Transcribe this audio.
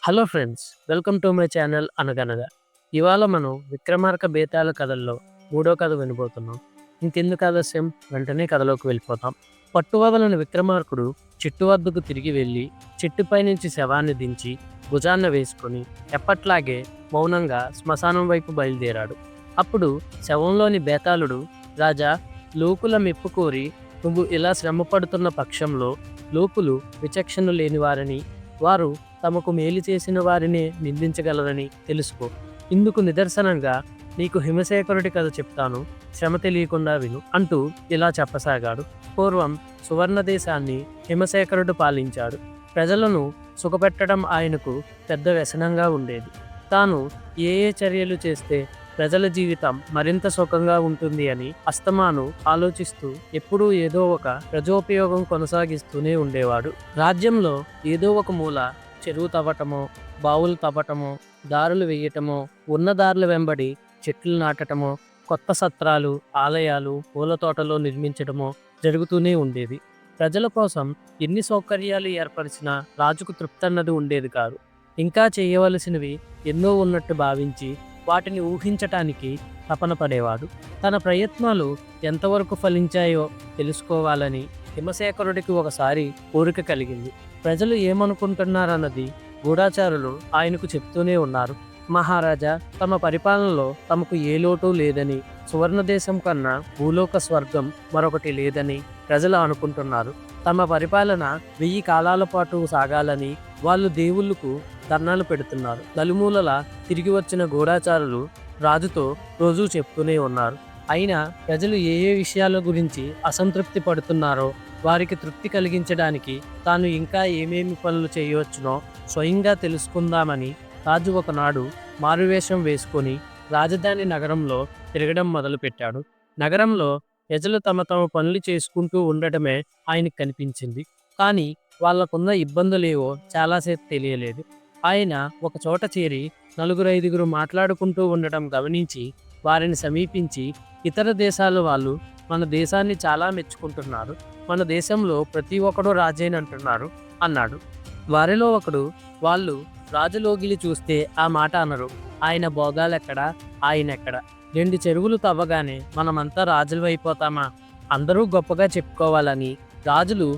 Hello friends, welcome to my channel అనగనగా. ఇవాళ మనం విక్రమార్క బేతాళ కథల్లో మూడో కథ వినబోతున్నాం. ఇంకెందుకు ఆలస్యం, వెంటనే కథలోకి వెళ్ళిపోతాం. పట్టువదలని విక్రమార్కుడు చెట్టు వద్దకు తిరిగి వెళ్ళి చెట్టుపై నుంచి శవాన్ని దించి భుజాన్న వేసుకొని ఎప్పట్లాగే మౌనంగా శ్మశానం వైపు బయలుదేరాడు. అప్పుడు శవంలోని బేతాళుడు, రాజా, లోకుల మెప్పు కోరి నువ్వు ఇలా శ్రమపడుతున్న పక్షంలో లోకులు విచక్షణ లేనివారని, వారు తమకు మేలు చేసిన వారినే నిందించగలరని తెలుసుకో. ఇందుకు నిదర్శనంగా నీకు హిమశేఖరుడి కథ చెప్తాను, శ్రమ తెలియకుండా విను అంటూ ఇలా చెప్పసాగాడు. పూర్వం సువర్ణ దేశాన్ని హిమశేఖరుడు పాలించాడు. ప్రజలను సుఖపెట్టడం ఆయనకు పెద్ద వ్యసనంగా ఉండేది. తాను ఏ ఏ చర్యలు చేస్తే ప్రజల జీవితం మరింత సుఖంగా ఉంటుంది అని అస్తమాను ఆలోచిస్తూ ఎప్పుడూ ఏదో ఒక ప్రజోపయోగం కొనసాగిస్తూనే ఉండేవాడు. రాజ్యంలో ఏదో ఒక మూల చెరువు తవ్వటమో, బావులు తవ్వటమో, దారులు వేయటమో, ఉన్న దారుల వెంబడి చెట్లు నాటటమో, కొత్త సత్రాలు, ఆలయాలు, పూల తోటలో నిర్మించటమో జరుగుతూనే ఉండేది. ప్రజల కోసం ఎన్ని సౌకర్యాలు ఏర్పరిచినా రాజుకు తృప్తన్నది ఉండేది కాదు. ఇంకా చేయవలసినవి ఎన్నో ఉన్నట్టు భావించి వాటిని ఊహించటానికి తపన పడేవాడు. తన ప్రయత్నాలు ఎంతవరకు ఫలించాయో తెలుసుకోవాలని హిమశేఖరుడికి ఒకసారి కోరిక కలిగింది. ప్రజలు ఏమనుకుంటున్నారన్నది గూఢాచారులు ఆయనకు చెప్తూనే ఉన్నారు. మహారాజా, తమ పరిపాలనలో తమకు ఏ లోటు లేదని, సువర్ణదేశం కన్నా భూలోక స్వర్గం మరొకటి లేదని ప్రజలు అనుకుంటున్నారు. తమ పరిపాలన 1000 కాలాల పాటు సాగాలని వాళ్ళు దేవుళ్లకు ధర్నాలు పెడుతున్నారు. నలుమూలలా తిరిగి వచ్చిన గూఢాచారులు రాజుతో రోజూ చెప్తూనే ఉన్నారు. అయినా ప్రజలు ఏ ఏ విషయాల గురించి అసంతృప్తి పడుతున్నారో వారికి తృప్తి కలిగించడానికి తాను ఇంకా ఏమేమి పనులు చేయవచ్చునో స్వయంగా తెలుసుకుందామని రాజు ఒకనాడు మారువేషం వేసుకొని రాజధాని నగరంలో తిరగడం మొదలుపెట్టాడు. నగరంలో ప్రజలు తమ తమ పనులు చేసుకుంటూ ఉండటమే ఆయనకు కనిపించింది. కానీ వాళ్ళకున్న ఇబ్బందులేవో చాలాసేపు తెలియలేదు. ఆయన ఒక చోట చేరి 4-5 మాట్లాడుకుంటూ ఉండటం గమనించి వారిని సమీపించి, ఇతర దేశాల వాళ్ళు మన దేశాన్ని చాలా మెచ్చుకుంటున్నారు, మన దేశంలో ప్రతి ఒక్కడూ రాజేనంటున్నారు అన్నాడు. వారిలో ఒకడు, వాళ్ళు రాజులోగిలి చూస్తే ఆ మాట అనరు, ఆయన భోగాలెక్కడా, ఆయనెక్కడ, 2 చెరువులు తవ్వగానే మనమంతా రాజులు అయిపోతామా, అందరూ గొప్పగా చెప్పుకోవాలని రాజులు